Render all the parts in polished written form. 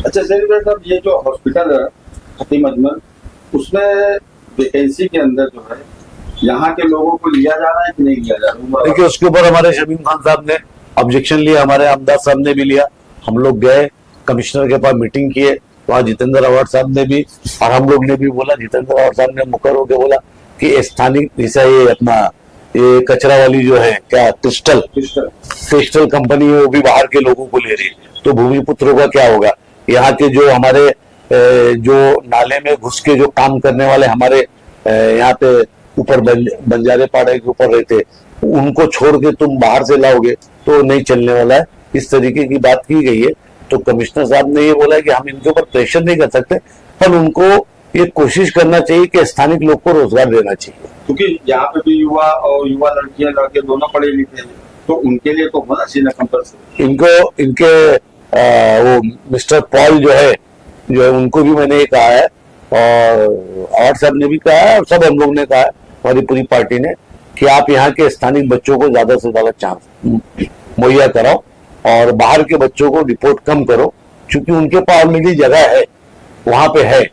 अच्छा सर, साहब ये जो हॉस्पिटल है हकीम अजमल, उसमें वैकेंसी के अंदर जो है यहाँ के लोगों को लिया जा रहा है कि नहीं लिया जा रहा है? देखिए, उसके ऊपर हमारे शमीम खान साहब ने ऑब्जेक्शन लिया, हमारे आमदार साहब ने भी लिया, हम लोग गए कमिश्नर के पास मीटिंग किए, वहाँ जितेंद्र अवार्ड साहब ने भी और हम लोग ने भी बोला, जितेंद्र अवार्ड साहब ने मुकर होकर बोला कि स्थानिक जैसा ये अपना ये कचरा वाली जो है क्या क्रिस्टल कंपनी है वो भी बाहर के लोगों को ले रही है, तो भूमिपुत्रों का क्या होगा? यहाँ के जो हमारे जो नाले में घुस के जो काम करने वाले हमारे यहाँ पे ऊपर बंजारे पाड़े के ऊपर रहते, उनको छोड़ के तुम बाहर से लाओगे तो नहीं चलने वाला है। इस तरीके की बात की गई है। तो कमिश्नर साहब ने ये बोला कि हम इनके ऊपर प्रेशर नहीं कर सकते, पर उनको ये कोशिश करना चाहिए कि स्थानिक लोग को रोजगार देना चाहिए, क्योंकि यहाँ पे भी युवा और युवा लड़कियां लड़के दोनों पढ़े लिखे हैं, तो उनके लिए तो होना चाहिए ना कंपल्सरी। इनके वो मिस्टर पॉल जो है उनको भी मैंने ये कहा है और अवार्ड साहब ने भी कहा है और सब हम लोग ने कहा है, हमारी पूरी पार्टी ने, कि आप यहाँ के स्थानिक बच्चों को ज्यादा से ज्यादा चांस मुहैया कराओ और बाहर के बच्चों को रिपोर्ट कम करो, क्योंकि उनके पास ऑलरेडी जगह है, वहां पे है।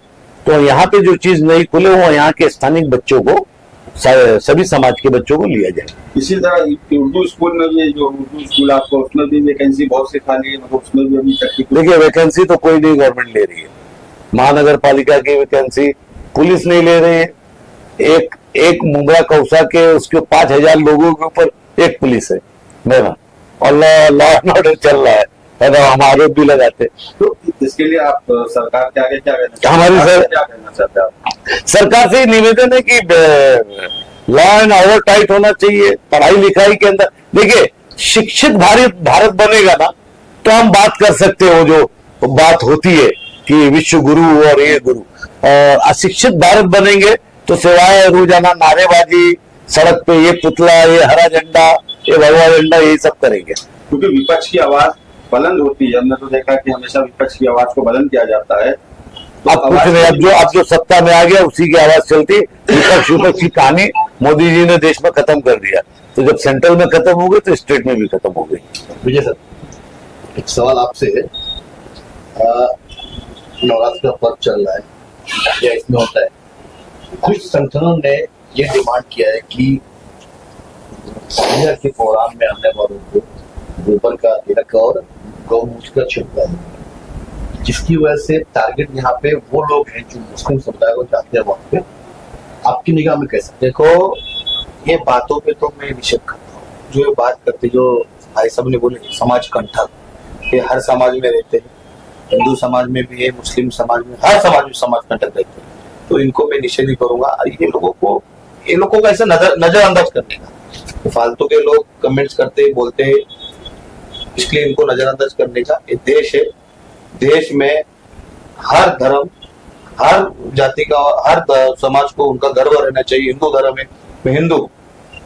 तो यहाँ पे जो चीज नहीं खुले वो यहाँ के स्थानिक बच्चों को, सभी समाज के बच्चों को लिया जाए। इसी तरह उर्दू स्कूल में भी, जो उर्दू स्कूल आपको, उसमें भी वैकेंसी बहुत सी खाली है, मतलब उसमें भी अभी तक देखिए, वैकेंसी तो कोई नहीं गवर्नमेंट ले रही है। महानगर पालिका की वैकेंसी पुलिस नहीं ले रही है। एक मुंब्रा कौसा के उसके 5000 लोगों के ऊपर एक पुलिस है ना, और लॉ एंड ऑर्डर चल रहा है ना, हम आरोप भी लगाते। तो इसके लिए आप सरकार के आगे क्या कहना चाहते हैं? हमारी क्या कहना चाहते हैं आप? सरकार से निवेदन है कि लॉ एंड ऑर्डर टाइट होना चाहिए पढ़ाई लिखाई के अंदर। देखिए, शिक्षित भारत बनेगा ना तो हम बात कर सकते हो, जो बात होती है कि विश्व गुरु और ये गुरु। अशिक्षित भारत बनेंगे तो सिवाय रोजाना नारेबाजी, सड़क पे ये पुतला, ये हरा झंडा, ये भगवा झंडा, यही सब करेंगे। क्योंकि विपक्ष की आवाज बुलंद होती है, हमने तो देखा कि हमेशा विपक्ष की आवाज को बुलंद किया जाता है। तो अब कुछ नहीं, अब जो सत्ता में आ गया उसी की आवाज चलती। विपक्ष की कहानी मोदी जी ने देश में खत्म कर दिया, तो जब सेंट्रल में खत्म हो गई तो स्टेट में भी खत्म हो गई। विजय सर, एक सवाल आपसे है। नवरात्र का पर्व चल रहा है, क्या इसमें होता है, कुछ संगठनों ने ये डिमांड किया है कि के प्रोग्राम में आने वालों को गोबर का तिलक और गौमूत्र का छिड़काव, जिसकी वजह से टारगेट यहाँ पे वो लोग हैं जो मुस्लिम समुदाय को चाहते हैं। वहाँ पे आपकी निगाह में कैसा? देखो, ये बातों पे तो मैं निषेध करता हूँ। जो ये बात करते, जो भाई साहब ने बोले समाज कंठक, ये हर समाज में रहते हैं, हिंदू समाज में भी है, मुस्लिम समाज में, हर समाज में समाज कंठक रहते हैं। तो इनको मैं निषेध ही करूंगा। ये लोगों को ऐसा नजरअंदाज करने का, फालतू के लोग कमेंट्स करते बोलते हैं, इसलिए इनको नजरअंदाज करने का। ये देश है, देश में हर धर्म, हर जाति का, हर समाज को उनका गर्व रहना चाहिए। हिंदू धर्म है, मैं हिंदू,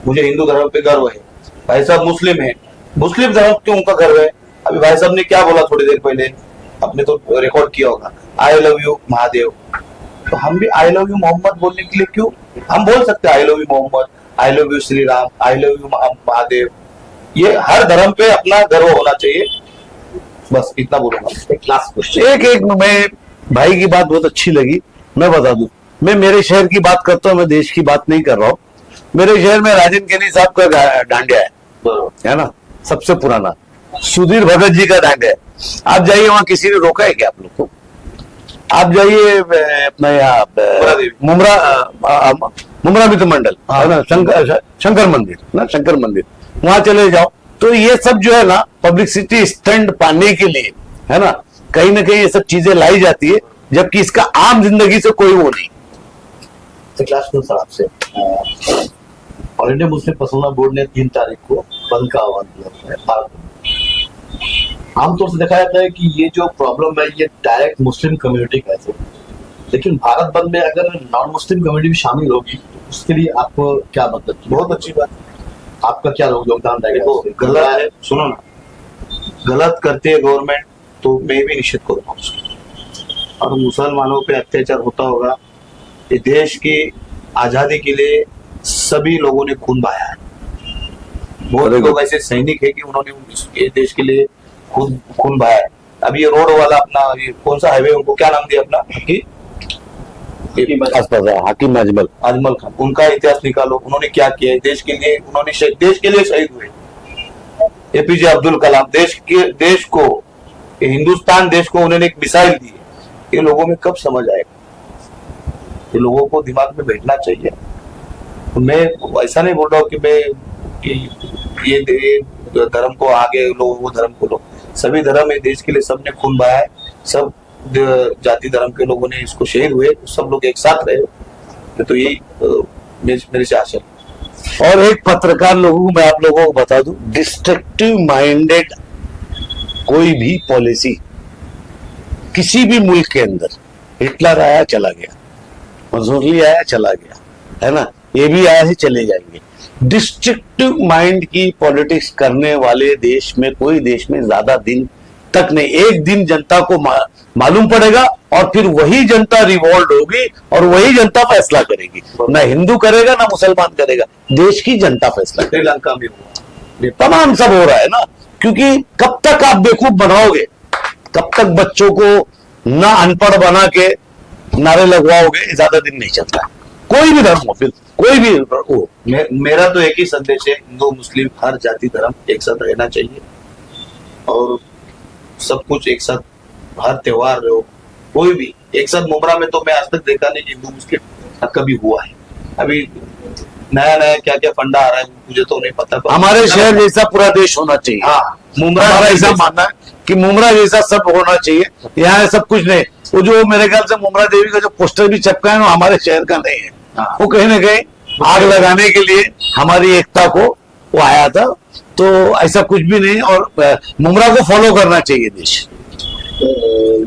मुझे हिंदू धर्म पे गर्व है। भाई साहब मुस्लिम है, मुस्लिम धर्म क्यों उनका गर्व है? अभी भाई साहब ने क्या बोला थोड़ी देर पहले, आपने तो रिकॉर्ड किया होगा, आई लव यू महादेव। तो हम भी आई लव यू मोहम्मद बोलने के लिए क्यों? हम बोल सकते हैं I love you Mohammed, I love you Shri Ram, I love you Mahadev. ये हर धर्म पे अपना गर्व होना चाहिए, बस इतना बोलूंगा। एक लास्ट क्वेश्चन, एक मैं भाई की बात बहुत अच्छी लगी, मैं बता दूं, मैं मेरे शहर की बात करता हूँ, मैं देश की बात नहीं कर रहा हूँ। मेरे शहर में राजन केनी साहब का डांडिया है ना, सबसे पुराना, सुधीर भगत जी का डांडिया है। आप जाइए वहां, किसी ने रोका है क्या आप लोग को? आप जाइए अपना यहाँ मुमरा मित्र मंडल है ना, शंकर मंदिर ना, शंकर मंदिर, वहां चले जाओ तो ये सब जो है ना पब्लिसिटी स्टंट पाने के लिए है ना, कहीं ना कहीं ये सब चीजें लाई जाती है, जबकि इसका आम जिंदगी से कोई वो नहीं। क्लास में सर आपसे, all India Muslim personal board ने 3 तारीख को बंद का आह्वान किया है। आमतौर से देखा जाता है कि ये जो प्रॉब्लम है ये डायरेक्ट मुस्लिम कम्युनिटी का है, लेकिन भारत बंद में अगर नॉन मुस्लिम कम्युनिटी भी शामिल होगी तो उसके लिए आपको क्या मतलब? बहुत अच्छी बात, आपका क्या योगदान रहेगा? गलत है, सुनो ना, गलत करती है गवर्नमेंट तो मैं भी निषेध करूंगा उसका। और मुसलमानों पे अत्याचार होता होगा, ये देश की आजादी के लिए सभी लोगों ने खून बहाया है। बहुत लोग ऐसे सैनिक है कि उन्होंने ये देश के लिए खून बहाया है। अभी ये रोड वाला अपना ये कौन सा हाईवे, उनको क्या नाम दिया अपना कि आसपास हाकिम अजमल अजमल खान, उनका इतिहास निकालो, उन्होंने क्या किया है देश के लिए, उन्होंने देश के लिए शहीद हुए। एपीजे अब्दुल कलाम देश को, हिंदुस्तान देश को उन्होंने एक मिसाइल दी है। ये लोगों में कब समझ आएगा? ये लोगों को दिमाग में बैठना चाहिए। तो मैं ऐसा नहीं बोल रहा हूँ कि ये धर्म को आगे लो, वो धर्म को लो, सभी धर्म है देश के लिए, सबने खून बहाया है, सब जाति धर्म के लोगों ने इसको शहीद हुए, सब लोग एक साथ रहे। तो यही मेरे से आशा है। और एक पत्रकार लोगों को मैं आप लोगों को बता दूं, डिस्ट्रक्टिव माइंडेड कोई भी पॉलिसी किसी भी मुल्क के अंदर, हिटलर आया चला गया, मजूरी आया चला गया, है ना, ये भी आया है चले जाएंगे। डिस्ट्रक्टिव माइंड की पॉलिटिक्स करने वाले देश में, कोई देश में ज्यादा दिन तक नहीं। एक दिन जनता को मालूम पड़ेगा और फिर वही जनता रिवॉल्ट होगी और वही जनता फैसला करेगी। ना हिंदू करेगा ना मुसलमान करेगा, देश की जनता फैसला करेगी। श्रीलंका में हुआ, तमाम सब हो रहा है ना, क्योंकि कब तक आप बेवकूफ बनाओगे, कब तक बच्चों को ना अनपढ़ बना के नारे लगवाओगे, ज्यादा दिन नहीं चलता है। कोई भी धर्म हो, फिर कोई भी हो। मेरा तो एक ही संदेश है, हिंदू मुस्लिम हर जाति धर्म एक साथ रहना चाहिए और सब कुछ एक साथ, हर त्योहार हो, कोई भी एक साथ। मुमरा में तो मैं आज तक देखा नहीं कि हिंदू मुस्लिम कभी हुआ है। अभी नया नया क्या क्या फंडा आ रहा है मुझे तो नहीं पता। हमारे शहर जैसा पूरा देश होना चाहिए। हाँ, मुमरा हमारा ऐसा मानना है कि मुमरा जैसा सब होना चाहिए। यहाँ सब कुछ नहीं। वो जो मेरे ख्याल से मुमरा देवी का जो पोस्टर भी चिपका है वो हमारे शहर का नहीं है। हाँ। वो कहीं ना कहीं आग लगाने के लिए हमारी एकता को वो आया था। तो ऐसा कुछ भी नहीं, और मुमरा को फॉलो करना चाहिए देश,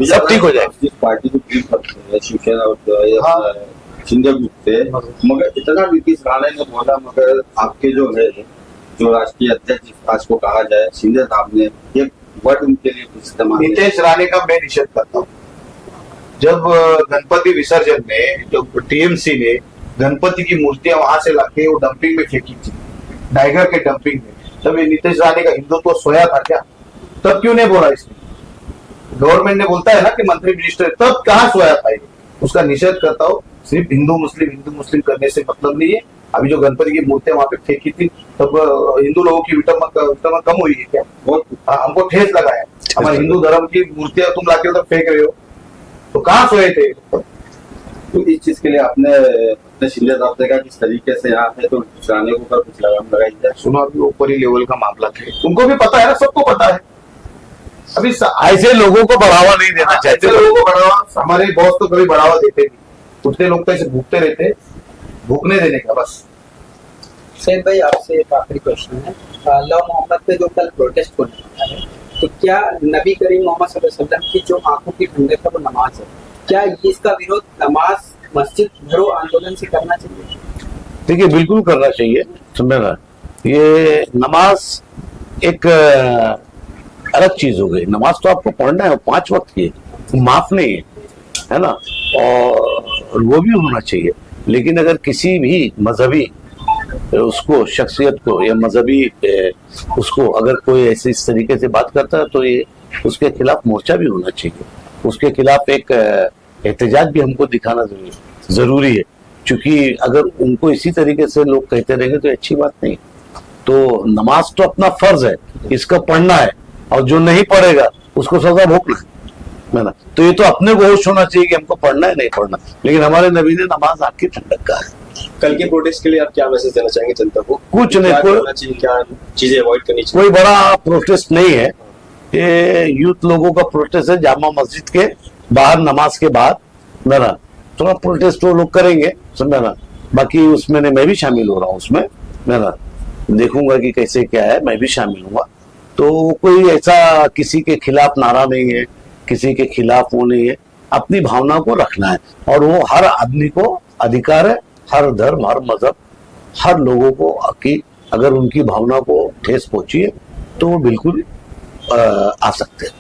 सब ठीक हो जाए। जिस पार्टी को ठीक करते हैं, शिवसेना और शिंदे ग्रुप से, मगर इतना नीतीश राणे ने बोला, मगर आपके जो है, जो राष्ट्रीय अध्यक्ष आज को कहा जाए, शिंदे साहब ने एक वर्ड उनके लिए कुछ इस्तेमाल किया। नीतीश राणे का मैं निषेध करता हूँ। जब गणपति विसर्जन में जो टीएमसी ने गणपति की मूर्तियां वहां से लाके वो डंपिंग में फेंकी थी, टाइगर के डंपिंग में, तब ये नीतीश राणे का हिंदुत्व सोया था क्या? तब क्यों नहीं बोला इसने? गवर्नमेंट ने बोलता है ना कि मंत्री मिनिस्टर, तब कहाँ सोया था ये? उसका निषेध करता हूँ। सिर्फ हिंदू मुस्लिम करने से मतलब नहीं है। अभी जो गणपति की मूर्तियां वहां पे फेंकी थी, तब हिंदू लोगों की विटम्बना कम हुई है क्या? हमको ठेस लगा है। हमारे हिंदू धर्म की मूर्तियां तुम लाके उधर फेंक रहे हो, तो कहाँ सोए थे? तो इस चीज के लिए अपने शिंदे साहब से कहा किस तरीके से यहाँ है, तो राणे को ऊपर कुछ लगाम लगाई जाए। सुनो, अभी ऊपरी लेवल का मामला था, उनको भी पता है ना, सबको पता है। अभी ऐसे लोगों को बढ़ावा नहीं देना चाहिए। लोगों को बढ़ावा, हमारे बॉस तो कभी बढ़ावा देते नहीं, उतने लोग तो ऐसे भूखते रहते, भूखने देने का बस। सैयद भाई, आपसे एक आखिरी क्वेश्चन है। अल्लाह मोहम्मद पे जो कल प्रोटेस्ट होने वाला है, तो क्या नबी करीम मोहम्मद सल्लल्लाहु अलैहि वसल्लम की जो आंखों की ठंडक है वो नमाज है, क्या इसका विरोध नमाज मस्जिद भरो आंदोलन से करना चाहिए? देखिए, बिल्कुल करना चाहिए। समझना, ये नमाज एक अलग चीज हो गई। नमाज तो आपको पढ़ना है, 5 वक्त की, माफ नहीं है ना, और वो भी होना चाहिए। लेकिन अगर किसी भी मजहबी उसको, शख्सियत को, या मजहबी उसको अगर कोई ऐसे इस तरीके से बात करता है, तो ये उसके खिलाफ मोर्चा भी होना चाहिए, उसके खिलाफ एक एहतजाज भी हमको दिखाना जरूरी है। क्योंकि अगर उनको इसी तरीके से लोग कहते रहेंगे तो अच्छी बात नहीं। तो नमाज तो अपना फर्ज है, इसका पढ़ना है, और जो नहीं पढ़ेगा उसको सजा भोगना है ना। तो ये तो अपने को होश होना चाहिए कि हमको पढ़ना है, नहीं पढ़ना। लेकिन हमारे नबी ने नमाज आँख की ठंडक का है। कल के प्रोटेस्ट के लिए आप क्या मैसेज देना चाहेंगे जनता को? कुछ नहीं, क्या चीजें अवॉइड करनी चाहिए? कोई बड़ा प्रोटेस्ट नहीं है, ये यूथ लोगों का प्रोटेस्ट है। जामा मस्जिद के बाहर नमाज के बाद ना थोड़ा प्रोटेस्ट वो लोग करेंगे, समझा ना। बाकी उसमें मैं भी शामिल हो रहा हूँ, उसमें मैं ना देखूंगा कि कैसे क्या है, मैं भी शामिल हूँ। तो कोई ऐसा किसी के खिलाफ नारा नहीं है, किसी के खिलाफ वो नहीं है। अपनी भावना को रखना है, और वो हर आदमी को अधिकार है, हर धर्म, हर मजहब, हर लोगों को कि अगर उनकी भावना को ठेस पहुंची है तो वो बिल्कुल आ सकते हैं।